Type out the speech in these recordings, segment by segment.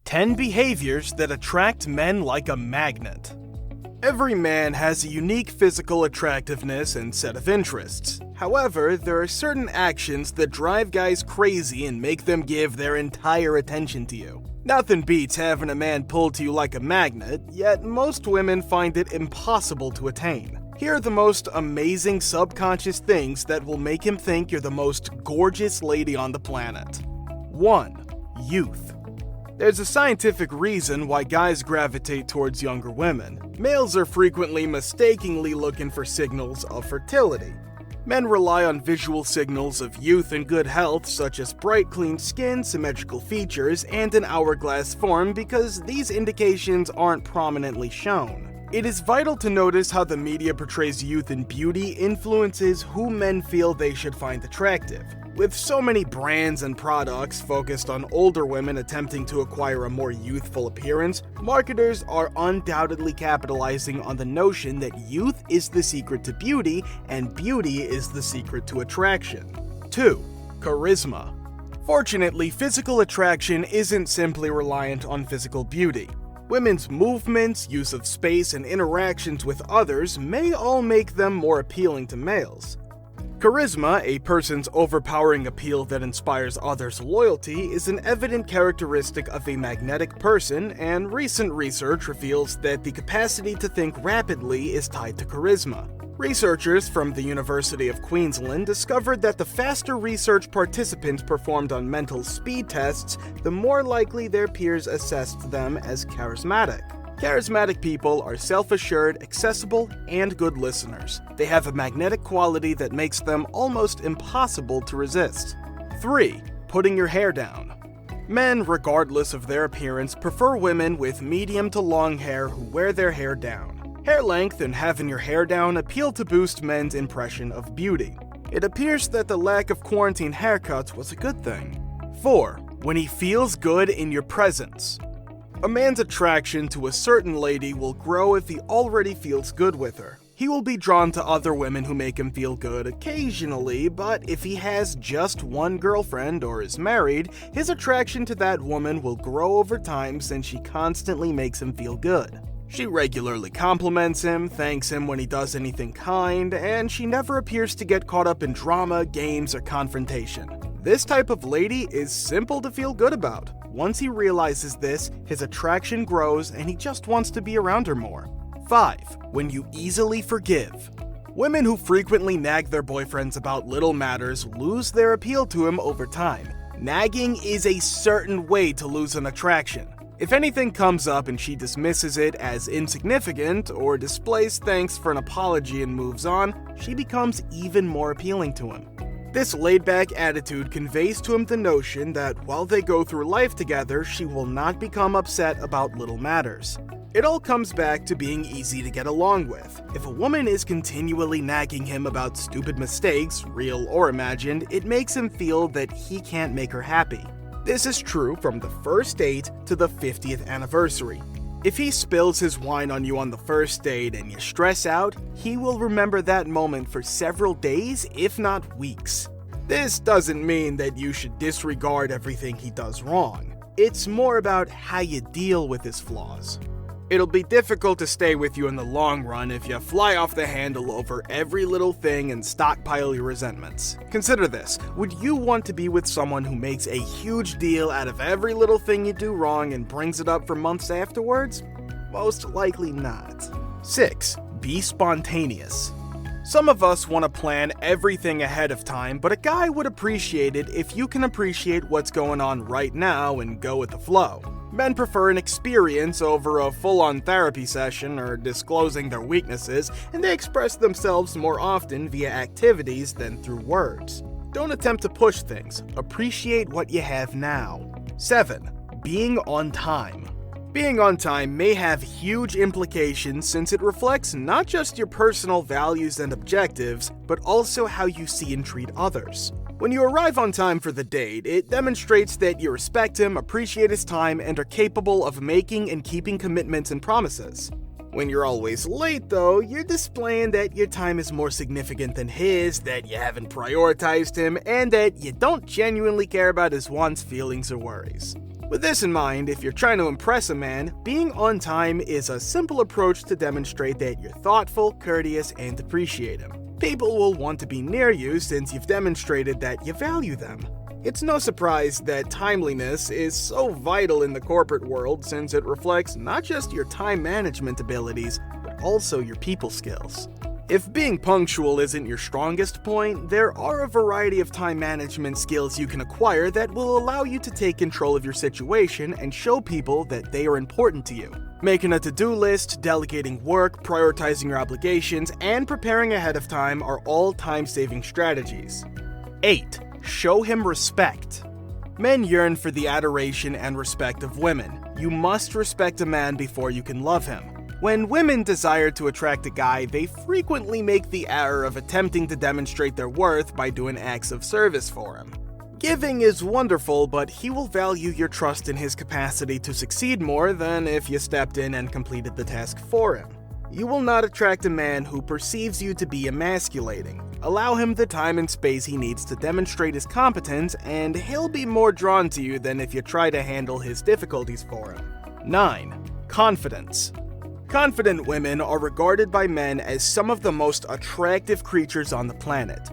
10 behaviors that attract men like a magnet. Every man has a unique physical attractiveness and set of interests. However, there are certain actions that drive guys crazy and make them give their entire attention to you. Nothing beats having a man pull to you like a magnet, yet most women find it impossible to attain. Here are the most amazing subconscious things that will make him think you're the most gorgeous lady on the planet. 1. Youth. There's a scientific reason why guys gravitate towards younger women. Males are frequently mistakenly looking for signals of fertility. Men rely on visual signals of youth and good health, such as bright, clean skin, symmetrical features, and an hourglass form, because these indications aren't prominently shown. It is vital to notice how the media portrays youth and beauty influences who men feel they should find attractive. With so many brands and products focused on older women attempting to acquire a more youthful appearance, marketers are undoubtedly capitalizing on the notion that youth is the secret to beauty and beauty is the secret to attraction. 2. Charisma. Fortunately, physical attraction isn't simply reliant on physical beauty. Women's movements, use of space, and interactions with others may all make them more appealing to males. Charisma, a person's overpowering appeal that inspires others' loyalty, is an evident characteristic of a magnetic person, and recent research reveals that the capacity to think rapidly is tied to charisma. Researchers from the University of Queensland discovered that the faster research participants performed on mental speed tests, the more likely their peers assessed them as charismatic. Charismatic people are self-assured, accessible, and good listeners. They have a magnetic quality that makes them almost impossible to resist. 3. Putting your hair down. Men, regardless of their appearance, prefer women with medium to long hair who wear their hair down. Hair length and having your hair down appeal to boost men's impression of beauty. It appears that the lack of quarantine haircuts was a good thing. 4. When he feels good in your presence. A man's attraction to a certain lady will grow if he already feels good with her. He will be drawn to other women who make him feel good occasionally, but if he has just one girlfriend or is married, his attraction to that woman will grow over time since she constantly makes him feel good. She regularly compliments him, thanks him when he does anything kind, and she never appears to get caught up in drama, games, or confrontation. This type of lady is simple to feel good about. Once he realizes this, his attraction grows and he just wants to be around her more. 5. When you easily forgive. Women who frequently nag their boyfriends about little matters lose their appeal to him over time. Nagging is a certain way to lose an attraction. If anything comes up and she dismisses it as insignificant or displays thanks for an apology and moves on, she becomes even more appealing to him. This laid-back attitude conveys to him the notion that while they go through life together, she will not become upset about little matters. It all comes back to being easy to get along with. If a woman is continually nagging him about stupid mistakes, real or imagined, it makes him feel that he can't make her happy. This is true from the first date to the 50th anniversary. If he spills his wine on you on the first date and you stress out, he will remember that moment for several days, if not weeks. This doesn't mean that you should disregard everything he does wrong. It's more about how you deal with his flaws. It'll be difficult to stay with you in the long run if you fly off the handle over every little thing and stockpile your resentments. Consider this: would you want to be with someone who makes a huge deal out of every little thing you do wrong and brings it up for months afterwards? Most likely not. 6. Be spontaneous. Some of us want to plan everything ahead of time, but a guy would appreciate it if you can appreciate what's going on right now and go with the flow. Men prefer an experience over a full-on therapy session or disclosing their weaknesses, and they express themselves more often via activities than through words. Don't attempt to push things. Appreciate what you have now. 7. Being on time. Being on time may have huge implications since it reflects not just your personal values and objectives, but also how you see and treat others. When you arrive on time for the date, it demonstrates that you respect him, appreciate his time, and are capable of making and keeping commitments and promises. When you're always late, though, you're displaying that your time is more significant than his, that you haven't prioritized him, and that you don't genuinely care about his wants, feelings, or worries. With this in mind, if you're trying to impress a man, being on time is a simple approach to demonstrate that you're thoughtful, courteous, and appreciate him. People will want to be near you since you've demonstrated that you value them. It's no surprise that timeliness is so vital in the corporate world since it reflects not just your time management abilities, but also your people skills. If being punctual isn't your strongest point, there are a variety of time management skills you can acquire that will allow you to take control of your situation and show people that they are important to you. Making a to-do list, delegating work, prioritizing your obligations, and preparing ahead of time are all time-saving strategies. 8. Show him respect. Men yearn for the adoration and respect of women. You must respect a man before you can love him. When women desire to attract a guy, they frequently make the error of attempting to demonstrate their worth by doing acts of service for him. Giving is wonderful, but he will value your trust in his capacity to succeed more than if you stepped in and completed the task for him. You will not attract a man who perceives you to be emasculating. Allow him the time and space he needs to demonstrate his competence, and he'll be more drawn to you than if you try to handle his difficulties for him. 9. Confidence. Confident women are regarded by men as some of the most attractive creatures on the planet.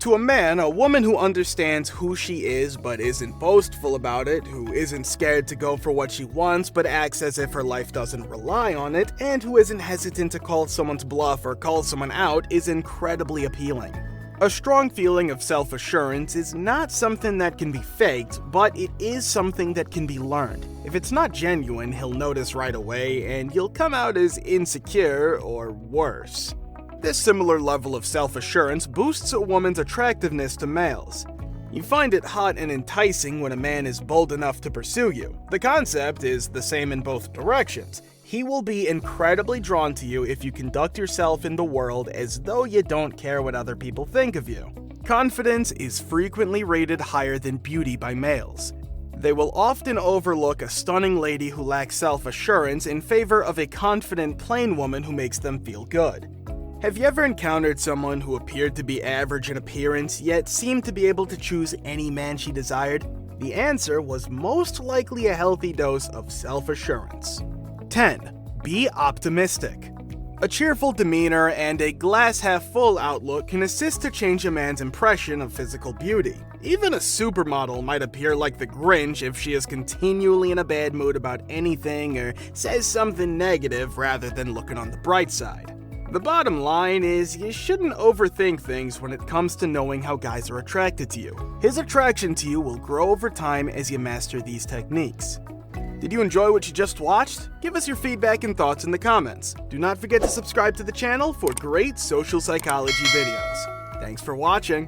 To a man, a woman who understands who she is but isn't boastful about it, who isn't scared to go for what she wants but acts as if her life doesn't rely on it, and who isn't hesitant to call someone's bluff or call someone out is incredibly appealing. A strong feeling of self-assurance is not something that can be faked, but it is something that can be learned. If it's not genuine, he'll notice right away, and you'll come out as insecure or worse. This similar level of self-assurance boosts a woman's attractiveness to males. You find it hot and enticing when a man is bold enough to pursue you. The concept is the same in both directions. He will be incredibly drawn to you if you conduct yourself in the world as though you don't care what other people think of you. Confidence is frequently rated higher than beauty by males. They will often overlook a stunning lady who lacks self-assurance in favor of a confident, plain woman who makes them feel good. Have you ever encountered someone who appeared to be average in appearance, yet seemed to be able to choose any man she desired? The answer was most likely a healthy dose of self-assurance. 10. Be optimistic. A cheerful demeanor and a glass-half-full outlook can assist to change a man's impression of physical beauty. Even a supermodel might appear like the Grinch if she is continually in a bad mood about anything or says something negative rather than looking on the bright side. The bottom line is you shouldn't overthink things when it comes to knowing how guys are attracted to you. His attraction to you will grow over time as you master these techniques. Did you enjoy what you just watched? Give us your feedback and thoughts in the comments. Do not forget to subscribe to the channel for great social psychology videos. Thanks for watching.